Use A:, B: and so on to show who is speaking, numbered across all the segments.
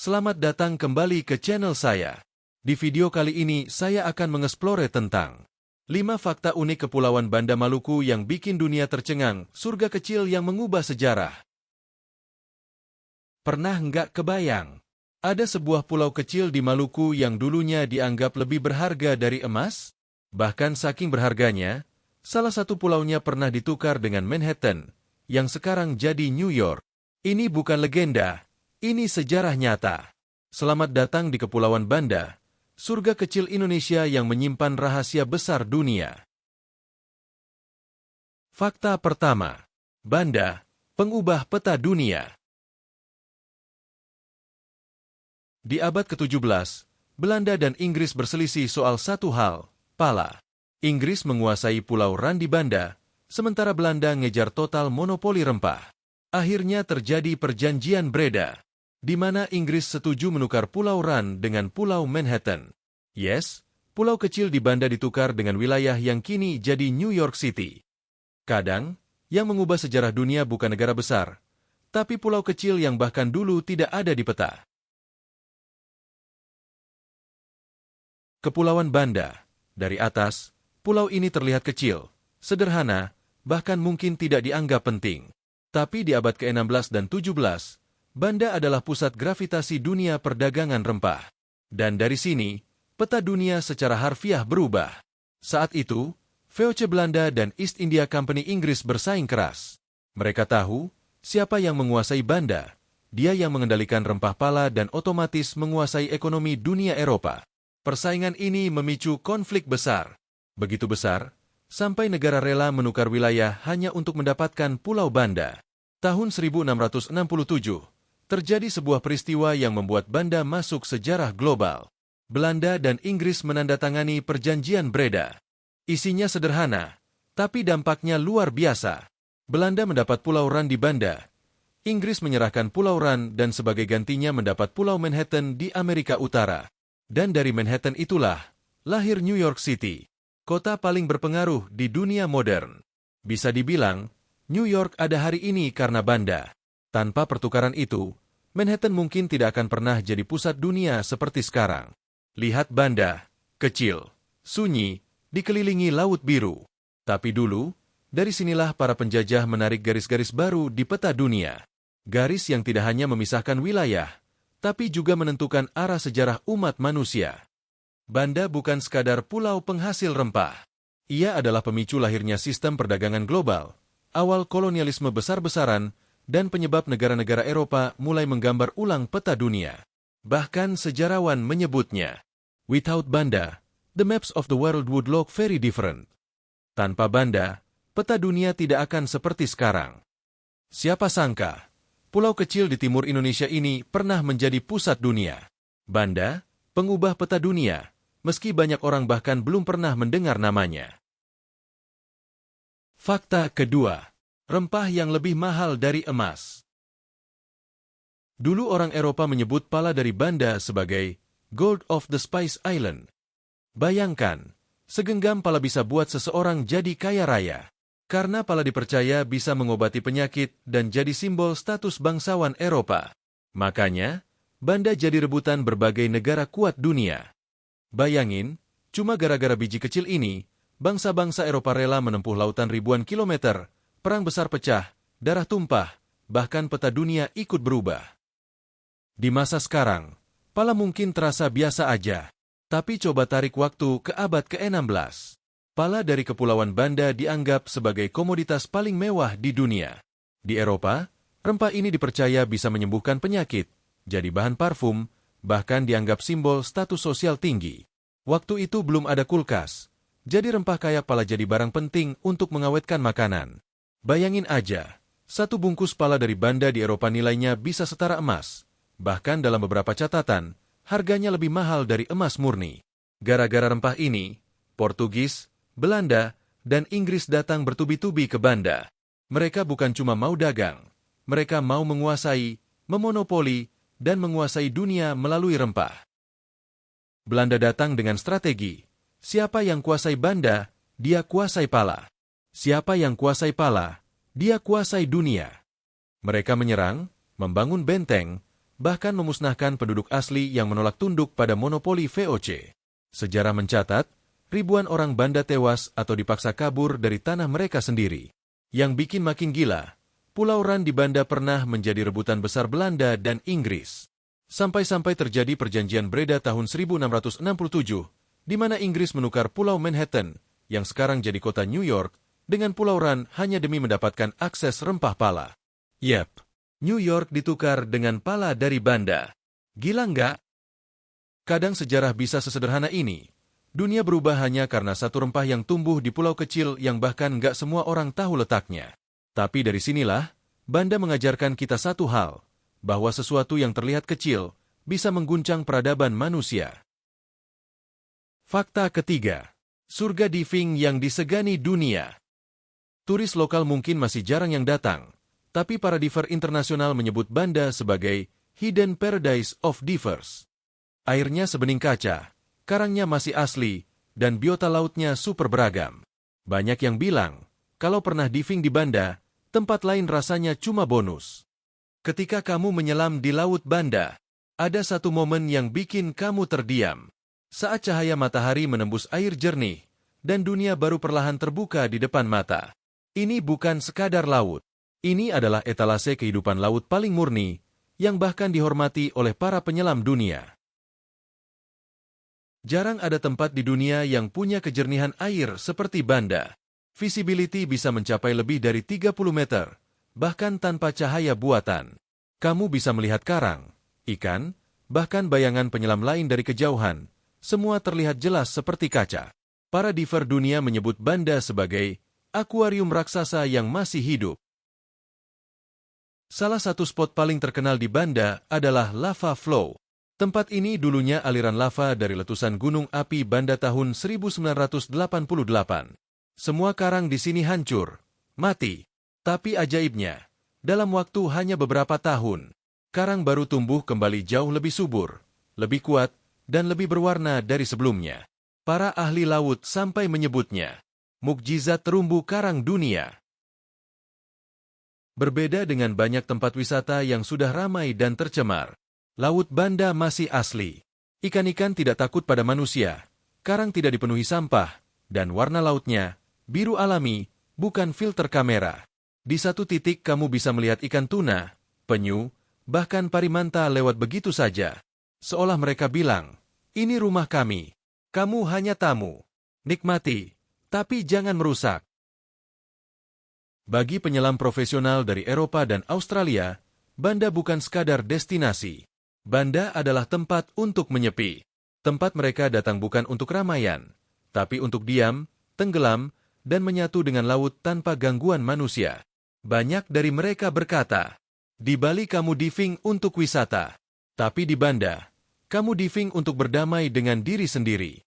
A: Selamat datang kembali ke channel saya. Di video kali ini saya akan mengeksplore tentang 5 fakta unik Kepulauan Banda Maluku yang bikin dunia tercengang, surga kecil yang mengubah sejarah. Pernah nggak kebayang? Ada sebuah pulau kecil di Maluku yang dulunya dianggap lebih berharga dari emas? Bahkan saking berharganya, salah satu pulaunya pernah ditukar dengan Manhattan, yang sekarang jadi New York. Ini bukan legenda, ini sejarah nyata. Selamat datang di Kepulauan Banda, surga kecil Indonesia yang menyimpan rahasia besar dunia. Fakta pertama, Banda, pengubah peta dunia. Di abad ke-17, Belanda dan Inggris berselisih soal satu hal, pala. Inggris menguasai Pulau Ran di Banda, sementara Belanda ngejar total monopoli rempah. Akhirnya terjadi Perjanjian Breda, di mana Inggris setuju menukar Pulau Ran dengan Pulau Manhattan. Yes, pulau kecil di Banda ditukar dengan wilayah yang kini jadi New York City. Kadang, yang mengubah sejarah dunia bukan negara besar, tapi pulau kecil yang bahkan dulu tidak ada di peta. Kepulauan Banda. Dari atas, pulau ini terlihat kecil, sederhana, bahkan mungkin tidak dianggap penting. Tapi di abad ke-16 dan 17, Banda adalah pusat gravitasi dunia perdagangan rempah. Dan dari sini, peta dunia secara harfiah berubah. Saat itu, VOC Belanda dan East India Company Inggris bersaing keras. Mereka tahu siapa yang menguasai Banda, dia yang mengendalikan rempah pala dan otomatis menguasai ekonomi dunia Eropa. Persaingan ini memicu konflik besar. Begitu besar, sampai negara rela menukar wilayah hanya untuk mendapatkan Pulau Banda. Tahun 1667, terjadi sebuah peristiwa yang membuat Banda masuk sejarah global. Belanda dan Inggris menandatangani Perjanjian Breda. Isinya sederhana, tapi dampaknya luar biasa. Belanda mendapat Pulau Ran di Banda. Inggris menyerahkan Pulau Ran dan sebagai gantinya mendapat Pulau Manhattan di Amerika Utara. Dan dari Manhattan itulah lahir New York City, kota paling berpengaruh di dunia modern. Bisa dibilang, New York ada hari ini karena Banda. Tanpa pertukaran itu, Manhattan mungkin tidak akan pernah jadi pusat dunia seperti sekarang. Lihat Banda, kecil, sunyi, dikelilingi laut biru. Tapi dulu, dari sinilah para penjajah menarik garis-garis baru di peta dunia. Garis yang tidak hanya memisahkan wilayah, tapi juga menentukan arah sejarah umat manusia. Banda bukan sekadar pulau penghasil rempah. Ia adalah pemicu lahirnya sistem perdagangan global, awal kolonialisme besar-besaran, dan penyebab negara-negara Eropa mulai menggambar ulang peta dunia. Bahkan sejarawan menyebutnya, without Banda, the maps of the world would look very different. Tanpa Banda, peta dunia tidak akan seperti sekarang. Siapa sangka, pulau kecil di timur Indonesia ini pernah menjadi pusat dunia. Banda, pengubah peta dunia, meski banyak orang bahkan belum pernah mendengar namanya. Fakta kedua, rempah yang lebih mahal dari emas. Dulu orang Eropa menyebut pala dari Banda sebagai Gold of the Spice Island. Bayangkan, segenggam pala bisa buat seseorang jadi kaya raya. Karena pala dipercaya bisa mengobati penyakit dan jadi simbol status bangsawan Eropa. Makanya, Banda jadi rebutan berbagai negara kuat dunia. Bayangin, cuma gara-gara biji kecil ini, bangsa-bangsa Eropa rela menempuh lautan ribuan kilometer, perang besar pecah, darah tumpah, bahkan peta dunia ikut berubah. Di masa sekarang, pala mungkin terasa biasa aja, tapi coba tarik waktu ke abad ke-16. Pala dari Kepulauan Banda dianggap sebagai komoditas paling mewah di dunia. Di Eropa, rempah ini dipercaya bisa menyembuhkan penyakit, jadi bahan parfum, bahkan dianggap simbol status sosial tinggi. Waktu itu belum ada kulkas, jadi rempah kayak pala jadi barang penting untuk mengawetkan makanan. Bayangin aja, satu bungkus pala dari Banda di Eropa nilainya bisa setara emas. Bahkan dalam beberapa catatan, harganya lebih mahal dari emas murni. Gara-gara rempah ini, Portugis, Belanda, dan Inggris datang bertubi-tubi ke Banda. Mereka bukan cuma mau dagang, mereka mau menguasai, memonopoli, dan menguasai dunia melalui rempah. Belanda datang dengan strategi. Siapa yang kuasai Banda, dia kuasai pala. Siapa yang kuasai pala, dia kuasai dunia. Mereka menyerang, membangun benteng, bahkan memusnahkan penduduk asli yang menolak tunduk pada monopoli VOC. Sejarah mencatat, ribuan orang Banda tewas atau dipaksa kabur dari tanah mereka sendiri. Yang bikin makin gila, Pulau Ran di Banda pernah menjadi rebutan besar Belanda dan Inggris. Sampai-sampai terjadi perjanjian Breda tahun 1667, di mana Inggris menukar Pulau Manhattan, yang sekarang jadi kota New York, dengan Pulau Ran hanya demi mendapatkan akses rempah pala. Yep, New York ditukar dengan pala dari Banda. Gila nggak? Kadang sejarah bisa sesederhana ini. Dunia berubah hanya karena satu rempah yang tumbuh di pulau kecil yang bahkan nggak semua orang tahu letaknya. Tapi dari sinilah, Banda mengajarkan kita satu hal, bahwa sesuatu yang terlihat kecil bisa mengguncang peradaban manusia. Fakta ketiga, surga diving yang disegani dunia. Turis lokal mungkin masih jarang yang datang, tapi para diver internasional menyebut Banda sebagai Hidden Paradise of Divers. Airnya sebening kaca, karangnya masih asli, dan biota lautnya super beragam. Banyak yang bilang, kalau pernah diving di Banda, tempat lain rasanya cuma bonus. Ketika kamu menyelam di Laut Banda, ada satu momen yang bikin kamu terdiam. Saat cahaya matahari menembus air jernih, dan dunia baru perlahan terbuka di depan mata. Ini bukan sekadar laut. Ini adalah etalase kehidupan laut paling murni, yang bahkan dihormati oleh para penyelam dunia. Jarang ada tempat di dunia yang punya kejernihan air seperti Banda. Visibility bisa mencapai lebih dari 30 meter, bahkan tanpa cahaya buatan. Kamu bisa melihat karang, ikan, bahkan bayangan penyelam lain dari kejauhan. Semua terlihat jelas seperti kaca. Para diver dunia menyebut Banda sebagai akuarium raksasa yang masih hidup. Salah satu spot paling terkenal di Banda adalah Lava Flow. Tempat ini dulunya aliran lava dari letusan gunung api Banda tahun 1988. Semua karang di sini hancur, mati. Tapi ajaibnya, dalam waktu hanya beberapa tahun, karang baru tumbuh kembali jauh lebih subur, lebih kuat, dan lebih berwarna dari sebelumnya. Para ahli laut sampai menyebutnya mukjizat terumbu karang dunia. Berbeda dengan banyak tempat wisata yang sudah ramai dan tercemar, Laut Banda masih asli. Ikan-ikan tidak takut pada manusia, karang tidak dipenuhi sampah, dan warna lautnya biru alami, bukan filter kamera. Di satu titik kamu bisa melihat ikan tuna, penyu, bahkan parimanta lewat begitu saja. Seolah mereka bilang, ini rumah kami. Kamu hanya tamu. Nikmati, tapi jangan merusak. Bagi penyelam profesional dari Eropa dan Australia, Banda bukan sekadar destinasi. Banda adalah tempat untuk menyepi. Tempat mereka datang bukan untuk ramaian, tapi untuk diam, tenggelam, dan menyatu dengan laut tanpa gangguan manusia. Banyak dari mereka berkata, di Bali kamu diving untuk wisata, tapi di Banda, kamu diving untuk berdamai dengan diri sendiri.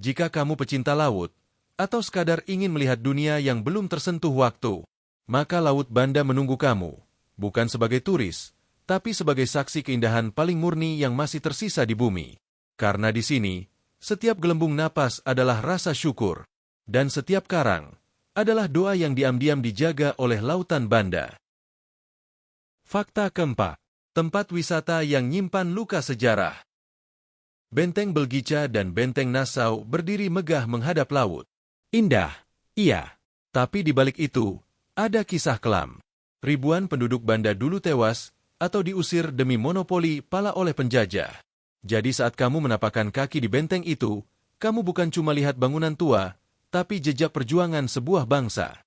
A: Jika kamu pecinta laut, atau sekadar ingin melihat dunia yang belum tersentuh waktu, maka Laut Banda menunggu kamu, bukan sebagai turis, tapi sebagai saksi keindahan paling murni yang masih tersisa di bumi. Karena di sini, setiap gelembung napas adalah rasa syukur, dan setiap karang adalah doa yang diam-diam dijaga oleh Lautan Banda. Fakta keempat, tempat wisata yang nyimpan luka sejarah. Benteng Belgica dan Benteng Nassau berdiri megah menghadap laut. Indah, iya. Tapi di balik itu, ada kisah kelam. Ribuan penduduk Banda dulu tewas atau diusir demi monopoli pala oleh penjajah. Jadi saat kamu menapakkan kaki di benteng itu, kamu bukan cuma lihat bangunan tua, tapi jejak perjuangan sebuah bangsa.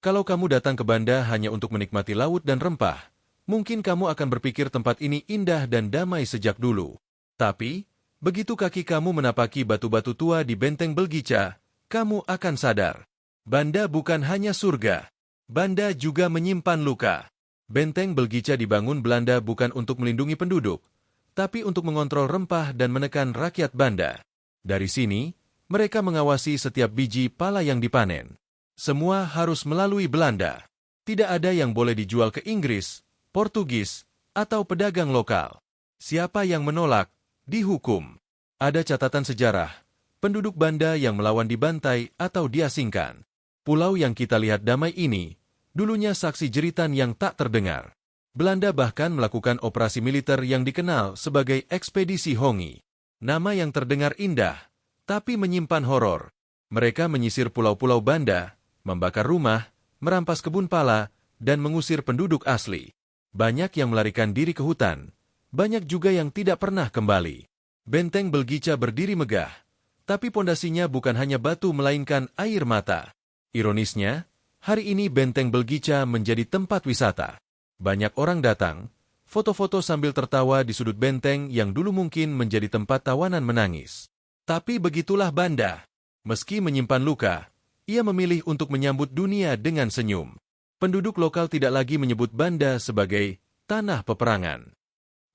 A: Kalau kamu datang ke Banda hanya untuk menikmati laut dan rempah, mungkin kamu akan berpikir tempat ini indah dan damai sejak dulu. Tapi, begitu kaki kamu menapaki batu-batu tua di Benteng Belgica, kamu akan sadar. Banda bukan hanya surga. Banda juga menyimpan luka. Benteng Belgica dibangun Belanda bukan untuk melindungi penduduk, tapi untuk mengontrol rempah dan menekan rakyat Banda. Dari sini, mereka mengawasi setiap biji pala yang dipanen. Semua harus melalui Belanda. Tidak ada yang boleh dijual ke Inggris, Portugis, atau pedagang lokal. Siapa yang menolak, dihukum. Ada catatan sejarah, penduduk Banda yang melawan dibantai atau diasingkan. Pulau yang kita lihat damai ini, dulunya saksi jeritan yang tak terdengar. Belanda bahkan melakukan operasi militer yang dikenal sebagai Ekspedisi Hongi. Nama yang terdengar indah, tapi menyimpan horor. Mereka menyisir pulau-pulau Banda, membakar rumah, merampas kebun pala, dan mengusir penduduk asli. Banyak yang melarikan diri ke hutan, banyak juga yang tidak pernah kembali. Benteng Belgica berdiri megah, tapi pondasinya bukan hanya batu melainkan air mata. Ironisnya, hari ini Benteng Belgica menjadi tempat wisata. Banyak orang datang, foto-foto sambil tertawa di sudut benteng yang dulu mungkin menjadi tempat tawanan menangis. Tapi begitulah Banda. Meski menyimpan luka, ia memilih untuk menyambut dunia dengan senyum. Penduduk lokal tidak lagi menyebut Banda sebagai tanah peperangan.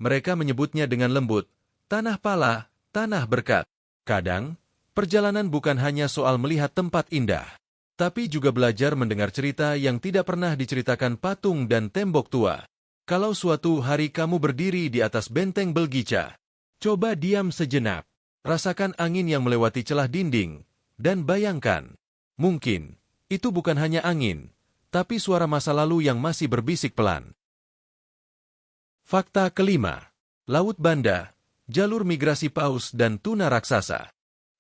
A: Mereka menyebutnya dengan lembut, tanah pala, tanah berkat. Kadang, perjalanan bukan hanya soal melihat tempat indah, tapi juga belajar mendengar cerita yang tidak pernah diceritakan patung dan tembok tua. Kalau suatu hari kamu berdiri di atas Benteng Belgica, coba diam sejenak, rasakan angin yang melewati celah dinding, dan bayangkan, mungkin, itu bukan hanya angin, tapi suara masa lalu yang masih berbisik pelan. Fakta kelima, Laut Banda, jalur migrasi paus dan tuna raksasa.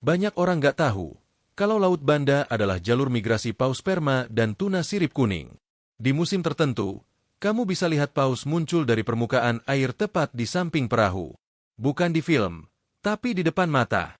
A: Banyak orang nggak tahu, kalau Laut Banda adalah jalur migrasi paus sperma dan tuna sirip kuning. Di musim tertentu, kamu bisa lihat paus muncul dari permukaan air tepat di samping perahu. Bukan di film, tapi di depan mata.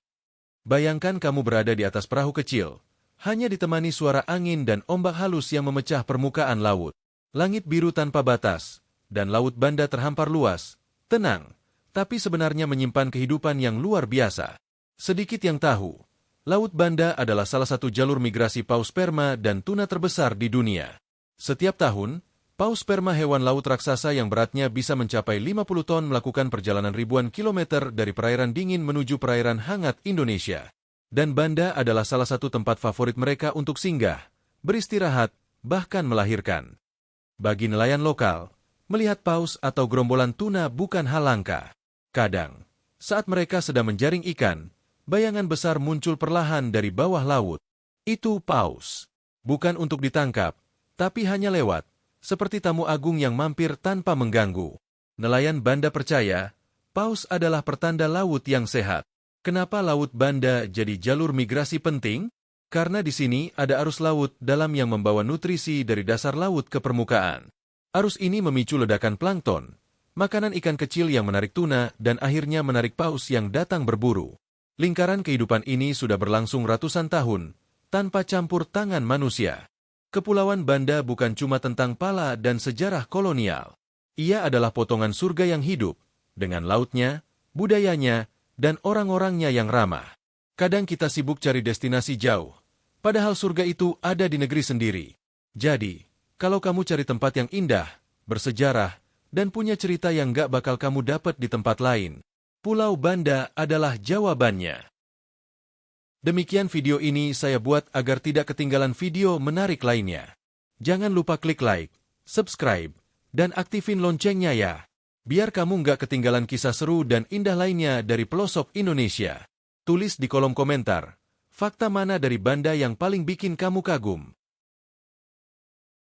A: Bayangkan kamu berada di atas perahu kecil, hanya ditemani suara angin dan ombak halus yang memecah permukaan laut. Langit biru tanpa batas, dan Laut Banda terhampar luas, tenang, tapi sebenarnya menyimpan kehidupan yang luar biasa. Sedikit yang tahu, Laut Banda adalah salah satu jalur migrasi paus sperma dan tuna terbesar di dunia. Setiap tahun, paus sperma hewan laut raksasa yang beratnya bisa mencapai 50 ton melakukan perjalanan ribuan kilometer dari perairan dingin menuju perairan hangat Indonesia. Dan Banda adalah salah satu tempat favorit mereka untuk singgah, beristirahat, bahkan melahirkan. Bagi nelayan lokal, melihat paus atau gerombolan tuna bukan hal langka. Kadang, saat mereka sedang menjaring ikan, bayangan besar muncul perlahan dari bawah laut. Itu paus. Bukan untuk ditangkap, tapi hanya lewat, seperti tamu agung yang mampir tanpa mengganggu. Nelayan Banda percaya, paus adalah pertanda laut yang sehat. Kenapa Laut Banda jadi jalur migrasi penting? Karena di sini ada arus laut dalam yang membawa nutrisi dari dasar laut ke permukaan. Arus ini memicu ledakan plankton, makanan ikan kecil yang menarik tuna dan akhirnya menarik paus yang datang berburu. Lingkaran kehidupan ini sudah berlangsung ratusan tahun, tanpa campur tangan manusia. Kepulauan Banda bukan cuma tentang pala dan sejarah kolonial. Ia adalah potongan surga yang hidup, dengan lautnya, budayanya, dan orang-orangnya yang ramah. Kadang kita sibuk cari destinasi jauh, padahal surga itu ada di negeri sendiri. Jadi, kalau kamu cari tempat yang indah, bersejarah, dan punya cerita yang gak bakal kamu dapat di tempat lain, Pulau Banda adalah jawabannya. Demikian video ini saya buat agar tidak ketinggalan video menarik lainnya. Jangan lupa klik like, subscribe, dan aktifin loncengnya ya. Biar kamu nggak ketinggalan kisah seru dan indah lainnya dari pelosok Indonesia. Tulis di kolom komentar, fakta mana dari Banda yang paling bikin kamu kagum?